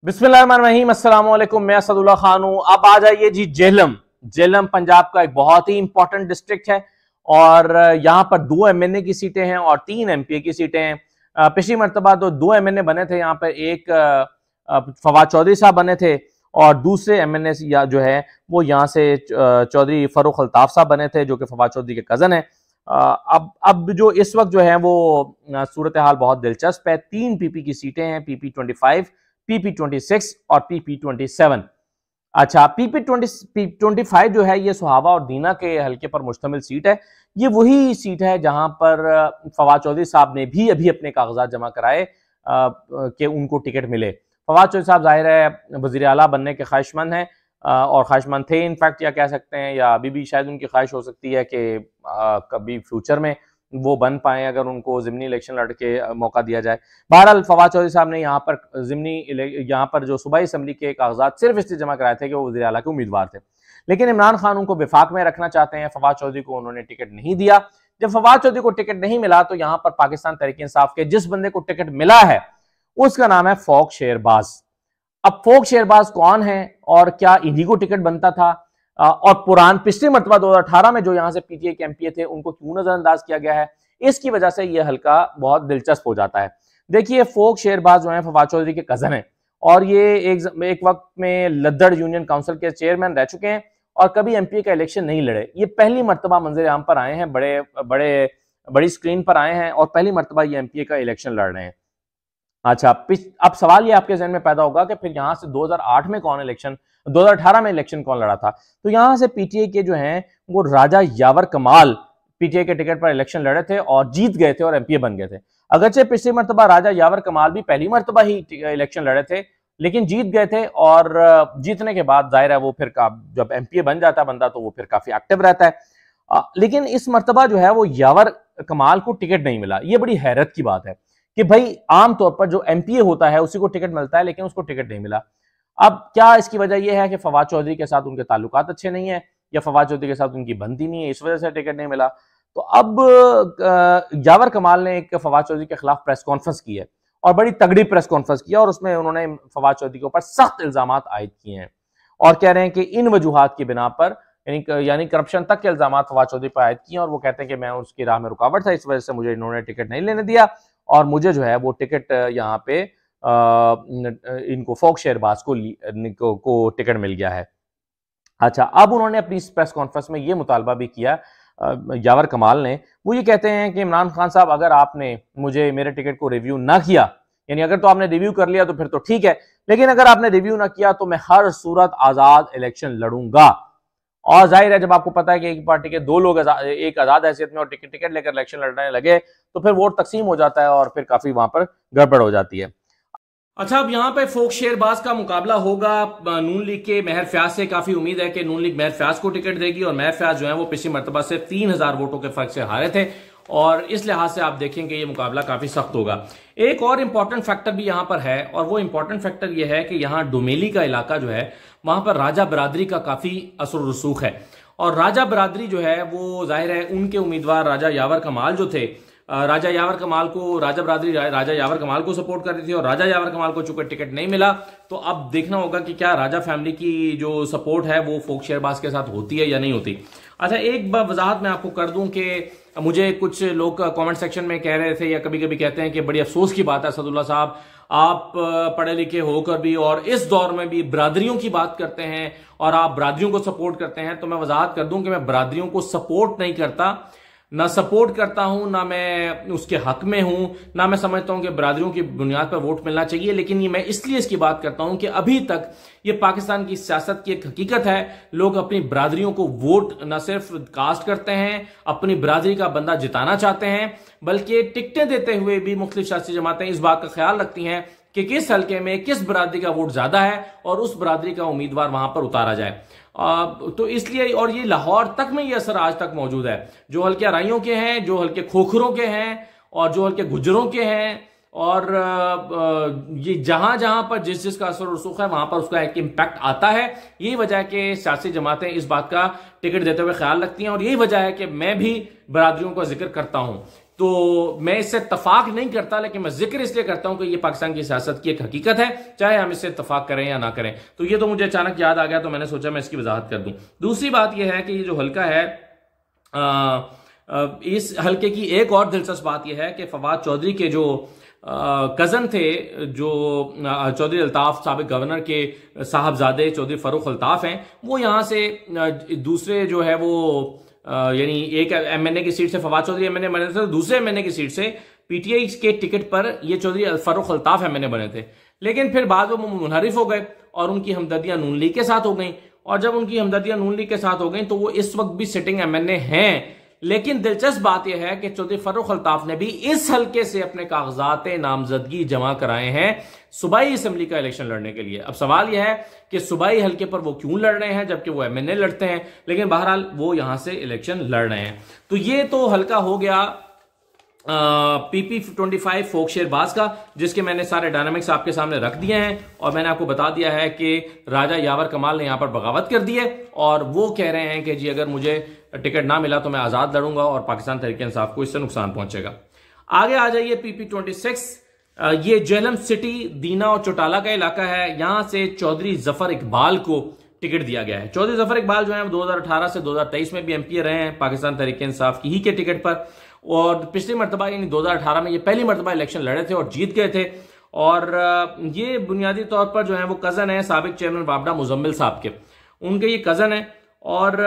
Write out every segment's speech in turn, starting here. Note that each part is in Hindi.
बिस्मिल्लाहिर्रहमानिर्रहीम, अस्सलाम वालेकुम। मैं असदुल्ला खान हूँ। अब आ जाइए जी जेहलम। जेहलम पंजाब का एक बहुत ही इंपॉर्टेंट डिस्ट्रिक्ट है और यहाँ पर 2 एमएनए की सीटें हैं और 3 एमपीए की सीटें हैं। पिछली मरतबा तो 2 एमएनए बने थे यहाँ पर, एक फवाद चौधरी साहब बने थे और दूसरे एमएनए जो है वो यहाँ से चौधरी फरूख अल्ताफ साहब बने थे, जो कि फवाद चौधरी के कज़न है। अब जो इस वक्त जो है वो सूरत हाल बहुत दिलचस्प है। 3 पीपी की सीटें हैं, PP25, PP26 और PP27। अच्छा, PP25 जो है ये सुहावा और दीना के हल्के पर मुश्तमिल सीट है। ये वही सीट है जहां पर फवाद चौधरी साहब ने भी अभी अपने कागजात जमा कराए कि उनको टिकट मिले। फवाद चौधरी साहब जाहिर है वज़ीर आला बनने के ख्वाहिशमंद हैं और ख्वाहिशमंद थे इनफैक्ट, या कह सकते हैं, या अभी भी शायद उनकी ख्वाहिश हो सकती है कि कभी फ्यूचर में वो बन पाए अगर उनको ज़िमनी इलेक्शन लड़ के मौका दिया जाए। बहरहाल फवाद चौधरी साहब ने यहाँ पर जो सूबाई असम्बली के कागजात सिर्फ इसलिए जमा कराए थे कि वो वज़ीर आला के उम्मीदवार थे, लेकिन इमरान खान उनको विफाक में रखना चाहते हैं। फवाद चौधरी को उन्होंने टिकट नहीं दिया। जब फवाद चौधरी को टिकट नहीं मिला तो यहाँ पर पाकिस्तान तहरीक इंसाफ के जिस बंदे को टिकट मिला है उसका नाम है फोक शेरबाज। अब फोक शेरबाज कौन है और क्या इन्हीं को टिकट बनता था? और पिछली मरतबा 2018 में जो यहां से पीटीआई के एमपीए थे उनको क्यों नजरअंदाज किया गया है, इसकी वजह से यह हल्का बहुत दिलचस्प हो जाता है। देखिए, फोक शेरबाज जो है फवाद चौधरी के कजन है और ये एक वक्त में लद्दड़ यूनियन काउंसिल के चेयरमैन रह चुके हैं और कभी एमपीए का इलेक्शन नहीं लड़े। ये पहली मरतबा मंजर आम पर आए हैं, बड़ी स्क्रीन पर आए हैं और पहली मरतबा ये एमपीए का इलेक्शन लड़ रहे हैं। अच्छा, अब सवाल ये आपके जहन में पैदा होगा कि फिर यहां से 2018 में इलेक्शन कौन लड़ा था? तो यहां से पीटीआई के जो हैं वो राजा यावर कमाल पीटीआई के टिकट पर इलेक्शन लड़े थे और जीत गए थे और एमपीए बन गए थे। अगरचे पिछली मरतबा राजा यावर कमाल भी पहली मरतबा ही इलेक्शन लड़े थे लेकिन जीत गए थे और जीतने के बाद जाहिर है वो फिर जब एमपीए बन जाता है बंदा तो वो फिर काफी एक्टिव रहता है। लेकिन इस मरतबा जो है वो यावर कमाल को टिकट नहीं मिला। ये बड़ी हैरत की बात है कि भाई आमतौर पर जो एमपीए होता है उसी को टिकट मिलता है लेकिन उसको टिकट नहीं मिला। अब क्या इसकी वजह यह है कि फवाद चौधरी के साथ उनके ताल्लुकात अच्छे नहीं है या फवाद चौधरी के साथ उनकी बनती नहीं है, इस वजह से टिकट नहीं मिला? तो अब यावर कमाल ने एक फवाद चौधरी के खिलाफ प्रेस कॉन्फ्रेंस की है और बड़ी तगड़ी प्रेस कॉन्फ्रेंस किया और उसमें उन्होंने फवाद चौधरी के ऊपर सख्त इल्जामात आयद किए हैं और कह रहे हैं कि इन वजूहात की बिना पर यानी करप्शन तक के इल्जामात फवाद चौधरी पर आयद किए और वो कहते हैं कि मैं उसकी राह में रुकावट था, इस वजह से मुझे इन्होंने टिकट नहीं लेने दिया और मुझे जो है वो टिकट यहाँ पे इनको फोक शेरबाज को टिकट मिल गया है। अच्छा, अब उन्होंने अपनी इस प्रेस कॉन्फ्रेंस में ये मुतालबा भी किया, यावर कमाल ने, वो ये कहते हैं कि इमरान खान साहब अगर आपने मेरे टिकट को रिव्यू ना किया, यानी अगर तो आपने रिव्यू कर लिया तो फिर तो ठीक है, लेकिन अगर आपने रिव्यू ना किया तो मैं हर सूरत आजाद इलेक्शन लड़ूंगा। और जाहिर है जब आपको पता है कि एक पार्टी के 2 लोग एक आजाद हैसियत में और टिकट लेकर इलेक्शन लड़ने लगे तो फिर वोट तकसीम हो जाता है और फिर काफी वहां पर गड़बड़ हो जाती है। अच्छा, अब यहाँ पे फोक शेरबाज का मुकाबला होगा नून लीग के महर फयाज से। काफी उम्मीद है कि नून लीग महर फयाज को टिकट देगी और महर फयाज जो है वो पिछली मरतबा से 3000 वोटों के फर्क से हारे थे और इस लिहाज से आप देखेंगे ये मुकाबला काफी सख्त होगा। एक और इंपॉर्टेंट फैक्टर भी यहां पर है और वो इंपॉर्टेंट फैक्टर ये है कि यहाँ डोमेली का इलाका जो है वहां पर राजा बरादरी का काफी असर रसूख है और राजा बरादरी जो है वो जाहिर है उनके उम्मीदवार राजा यावर कमाल जो थे, राजा यावर कमाल को सपोर्ट कर रही थी और राजा यावर कमाल को चूंकि टिकट नहीं मिला तो अब देखना होगा कि क्या राजा फैमिली की जो सपोर्ट है वो फोक शेरबाज के साथ होती है या नहीं होती। अच्छा, एक वजाहत मैं आपको कर दूं कि मुझे कुछ लोग कमेंट सेक्शन में कह रहे थे या कभी कभी कहते हैं कि बड़ी अफसोस की बात है असदुल्ला साहब, आप पढ़े लिखे होकर भी और इस दौर में भी बरादरियों की बात करते हैं और आप बरादरियों को सपोर्ट करते हैं। तो मैं वजाहत कर दूं कि मैं बरादरियों को सपोर्ट नहीं करता, ना सपोर्ट करता हूं, ना मैं उसके हक में हूं, ना मैं समझता हूं कि बरादरियों की बुनियाद पर वोट मिलना चाहिए। लेकिन ये मैं इसलिए इसकी बात करता हूं कि अभी तक ये पाकिस्तान की सियासत की एक हकीकत है, लोग अपनी बरादरियों को वोट न सिर्फ कास्ट करते हैं, अपनी बरादरी का बंदा जिताना चाहते हैं, बल्कि टिकटें देते हुए भी मुख्तलिफ सियासी जमातें इस बात का ख्याल रखती हैं कि किस हल्के में किस बरादरी का वोट ज्यादा है और उस बरादरी का उम्मीदवार वहां पर उतारा जाए। तो इसलिए, और ये लाहौर तक में ये असर आज तक मौजूद है, जो हल्के अराइयों के हैं, जो हल्के खोखरों के हैं और जो हल्के गुजरों के हैं और ये जहां जहां पर जिस जिसका असर रसूख है वहां पर उसका एक इम्पैक्ट आता है। यही वजह है कि सियासी जमातें इस बात का टिकट देते हुए ख्याल रखती हैं और यही वजह है कि मैं भी बरादरियों का जिक्र करता हूं। तो मैं इससे इत्तफाक नहीं करता, लेकिन मैं जिक्र इसलिए करता हूं कि ये पाकिस्तान की सियासत की एक हकीकत है, चाहे हम इससे इत्तफाक करें या ना करें। तो ये तो मुझे अचानक याद आ गया, तो मैंने सोचा मैं इसकी वजाहत कर दूं। दूसरी बात यह है कि ये जो हल्का है, इस हल्के की एक और दिलचस्प बात यह है कि फवाद चौधरी के जो कजन थे, जो चौधरी अल्ताफ साबिक गवर्नर के साहबजादे चौधरी फरूख अल्ताफ हैं, वो यहां से दूसरे जो है वो यानी एक एमएनए की सीट से फवाद चौधरी एमएनए बने थे, तो दूसरे एमएनए की सीट से पीटीआई के टिकट पर ये चौधरी फरूख अल्ताफ एमएनए बने थे। लेकिन फिर बाद में वो मुनहरिफ हो गए और उनकी हमदर्दियां नून लीग के साथ हो गई, और जब उनकी हमदर्दियां नून लीग के साथ हो गई तो वो इस वक्त भी सिटिंग एमएनए हैं। लेकिन दिलचस्प बात यह है कि चौधरी फरूख अल्ताफ ने भी इस हल्के से अपने कागजात नामजदगी जमा कराए हैं सूबाई असेंबली का इलेक्शन लड़ने के लिए। अब सवाल यह है कि सूबाई हल्के पर वो क्यों लड़ रहे हैं जबकि वो एमएनए लड़ते हैं, लेकिन बहरहाल वो यहां से इलेक्शन लड़ रहे हैं। तो ये तो हल्का हो गया PP25 फोक शेरबाज का, जिसके मैंने सारे डायनामिक्स आपके सामने रख दिए हैं, और मैंने आपको बता दिया है कि राजा यावर कमाल ने यहां पर बगावत कर दी है और वो कह रहे हैं कि जी अगर मुझे टिकट ना मिला तो मैं आजाद लड़ूंगा और पाकिस्तान तहरीक इंसाफ को इससे नुकसान पहुंचेगा। आगे आ जाइए PP26। ये जेहलम सिटी, दीना और चौटाला का इलाका है। यहां से चौधरी जफर इकबाल को टिकट दिया गया है। चौधरी जफर इकबाल जो है 2018 से 2023 में भी एमपी रहे हैं पाकिस्तान तहरीक इंसाफ की ही के टिकट पर, और पिछली मरतबा यानी 2018 में ये पहली मरतबा इलेक्शन लड़े थे और जीत गए थे। और ये बुनियादी तौर पर जो है वो कजन है साबिक चेयरमैन बाबडा मुजम्मिल साहब के, उनके ये कजन है। और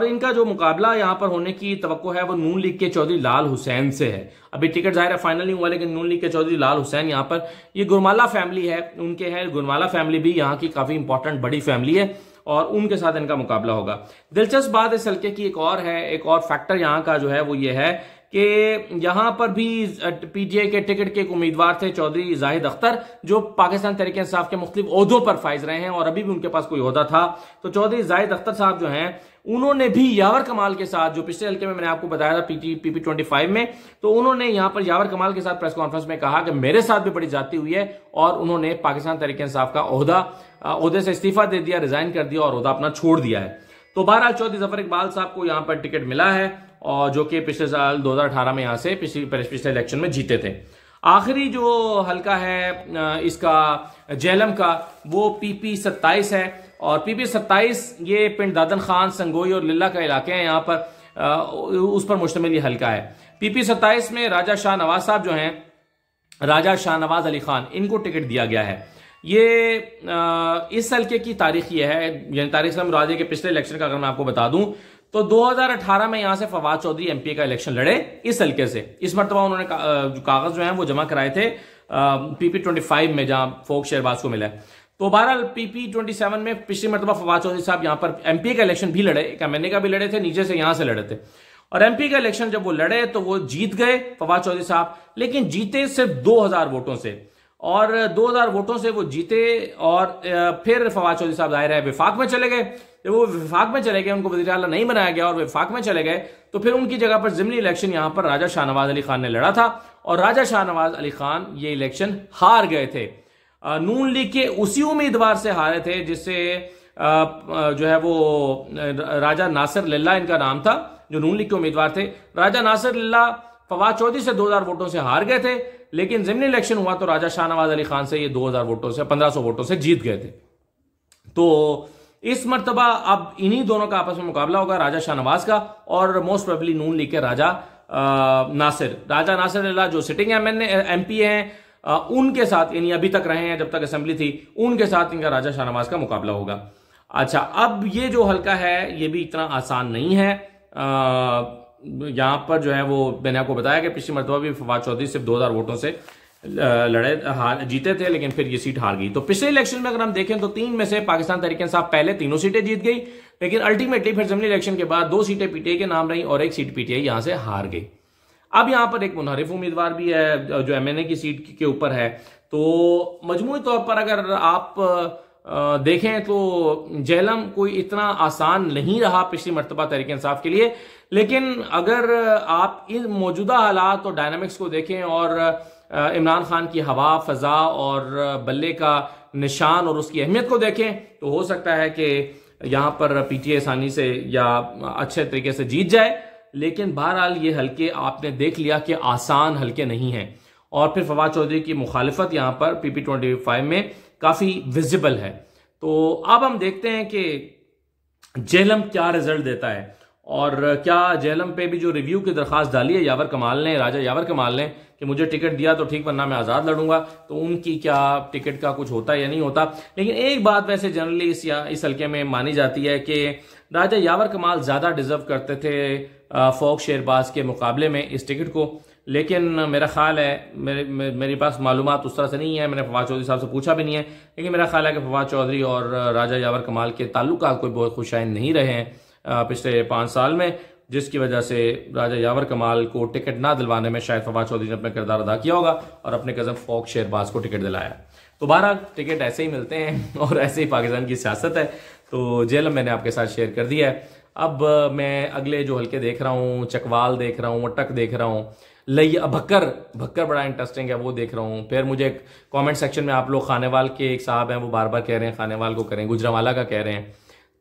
इनका जो मुकाबला यहां पर होने की तवक्को है वो नून लीग के चौधरी लाल हुसैन से है। अभी टिकट जाहिर है फाइनल नहीं हुआ, लेकिन नून लीग के चौधरी लाल हुसैन यहां पर, ये गुरमाला फैमिली है उनके, है गुरमाला फैमिली भी यहां की काफी इंपॉर्टेंट बड़ी फैमिली है और उनके साथ इनका मुकाबला होगा। दिलचस्प बात इस हल्के की एक और है, एक और फैक्टर यहां का जो है वो ये है कि यहां पर भी पीटीआई के टिकट के एक उम्मीदवार थे चौधरी जाहिद अख्तर, जो पाकिस्तान तहरीक इंसाफ के मुख्तलिफ ओहदों पर फाइज रहे हैं और अभी भी उनके पास कोई ओहदा था। तो चौधरी जाहिद अख्तर साहब जो हैं उन्होंने भी यावर कमाल के साथ, जो पिछले हल्के में मैंने आपको बताया था PP25 में, तो उन्होंने यहां पर यावर कमाल के साथ प्रेस कॉन्फ्रेंस में कहा कि मेरे साथ भी बड़ी ज्यादती हुई है, और उन्होंने पाकिस्तान तहरीक इंसाफ का ओहदे से इस्तीफा दे दिया, रिजाइन कर दिया और ओहदा अपना छोड़ दिया है। तो बहरहाल चौधरी जफर इकबाल साहब को यहां पर टिकट मिला है, और जो कि पिछले साल 2018 में यहां से पिछले इलेक्शन में जीते थे। आखिरी जो हल्का है इसका जेहलम का, वो PP27 है, और PP27 ये पिंड दादन खान, संगोई और लिल्ला का इलाके हैं, यहाँ पर उस पर मुश्तमिल ये हल्का है। PP27 में राजा शाह नवाज साहब जो हैं, राजा शाह नवाज अली खान, इनको टिकट दिया गया है। ये इस हल्के की तारीख ये है, यानी तारीख से मुराद है कि पिछले इलेक्शन का अगर मैं आपको बता दूं तो 2018 में यहां से फवाद चौधरी एमपी का इलेक्शन लड़े इस हल्के से। इस मरतबा उन्होंने कागज जो है वो जमा कराए थे PP25 में, जहां फोक शेरबाज को मिला है। तो बहरहाल PP27 में पिछली मरतबा फवाद चौधरी साहब यहां पर एमपी का इलेक्शन भी लड़े, एक एमएनए का भी लड़े थे, नीचे से यहां से लड़े थे, और एमपी का इलेक्शन जब वो लड़े तो वो जीत गए फवाद चौधरी साहब, लेकिन जीते सिर्फ 2000 वोटों से, और 2000 वोटों से वो जीते। और फिर फवाद चौधरी साहब जाहिर है विफाक में चले गए। जब वो विफाक में चले गए, उनको वज़ीर आला नहीं बनाया गया और विफाक में चले गए, तो फिर उनकी जगह पर ज़िमनी इलेक्शन यहां पर राजा शाहनवाज अली खान ने लड़ा था, और राजा शाहनवाज अली खान ये इलेक्शन हार गए थे। नून लीग के उसी उम्मीदवार से हारे थे जिससे जो है वो राजा नासिर लिल्ला इनका नाम था, जो नून लीग के उम्मीदवार थे। राजा नासिर लिल्ला फवाद चौधरी से 2000 वोटों से हार गए थे, लेकिन ज़िमनी इलेक्शन हुआ तो राजा शाहनवाज अली खान से ये 2000 वोटों से 1500 वोटों से जीत गए थे। तो इस मर्तबा अब इन्हीं दोनों का आपस में मुकाबला होगा, राजा शाहनवाज का और मोस्ट प्रोबेबली नून लीग के राजा नासिर लिल्ला, जो सिटिंग एमपी हैं, उनके साथ, यानी अभी तक रहे हैं जब तक असेंबली थी, उनके साथ इनका राजा शाहनवाज का मुकाबला होगा। अच्छा, अब ये जो हल्का है ये भी इतना आसान नहीं है। यहां पर जो है वो मैंने आपको बताया कि पिछली मरतबा भी फवाद चौधरी सिर्फ 2000 वोटों से जीते थे, लेकिन फिर ये सीट हार गई। तो पिछले इलेक्शन में अगर हम देखें तो 3 में से पाकिस्तान तहरीक इंसाफ पहले तीनों सीटें जीत गई, लेकिन अल्टीमेटली फिर ज़िमनी इलेक्शन के बाद 2 सीटें पीटीआई के नाम रही और 1 सीट पीटीआई यहां से हार गई। अब यहां पर एक मुनहरिफ उम्मीदवार भी है जो एमएनए की सीट के ऊपर है। तो मजमूई तौर पर अगर आप देखें तो जेहलम कोई इतना आसान नहीं रहा पिछली मरतबा तहरीक इंसाफ के लिए, लेकिन अगर आप इन मौजूदा हालात और डायनामिक्स को देखें और इमरान खान की हवा, फजा और बल्ले का निशान और उसकी अहमियत को देखें, तो हो सकता है कि यहां पर पीटीआई आसानी से या अच्छे तरीके से जीत जाए। लेकिन बहरहाल ये हल्के आपने देख लिया कि आसान हल्के नहीं हैं। और फिर फवाद चौधरी की मुखालिफत यहाँ पर PP25 में काफ़ी विजिबल है। तो अब हम देखते हैं कि जेहलम क्या रिजल्ट देता है और क्या जेहलम पे भी जो रिव्यू की दरखास्त डाली है यावर कमाल ने, राजा यावर कमाल ने, कि मुझे टिकट दिया तो ठीक वरना मैं आज़ाद लड़ूंगा, तो उनकी क्या टिकट का कुछ होता है या नहीं होता। लेकिन एक बात वैसे जनरली इस हल्के में मानी जाती है कि राजा यावर कमाल ज़्यादा डिजर्व करते थे फोक शेरबाज के मुकाबले में इस टिकट को। लेकिन मेरा ख्याल है, मेरे पास मालूमात उस तरह से नहीं है, मैंने फवाद चौधरी साहब से पूछा भी नहीं है, लेकिन मेरा ख्याल है कि फवाद चौधरी और राजा यावर कमाल के ताल्लुकात कोई बहुत खुशाइन नहीं रहे हैं पिछले 5 साल में, जिसकी वजह से राजा यावर कमाल को टिकट ना दिलवाने में शायद फवाद चौधरी ने अपना किरदार अदा किया होगा और अपने कज़न फोक शेरबाज को टिकट दिलाया। तो 12 टिकट ऐसे ही मिलते हैं और ऐसे ही पाकिस्तान की सियासत है। तो जेहलम मैंने आपके साथ शेयर कर दिया है। अब मैं अगले जो हल्के देख रहा हूँ, चकवाल देख रहा हूँ, अटक देख रहा हूँ, भक्कर बड़ा इंटरेस्टिंग है, वो देख रहा हूँ। फिर मुझे कमेंट सेक्शन में आप लोग खानेवाल के एक साहब हैं, वो बार बार कह रहे हैं खानेवाल को करें, गुजरावाला का कह रहे हैं।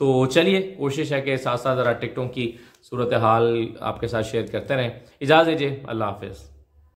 तो चलिए कोशिश है कि साथ साथ ज़रा टिकटों की सूरत हाल आपके साथ शेयर करते रहें। इजाज़त दीजिए, अल्लाह हाफिज़।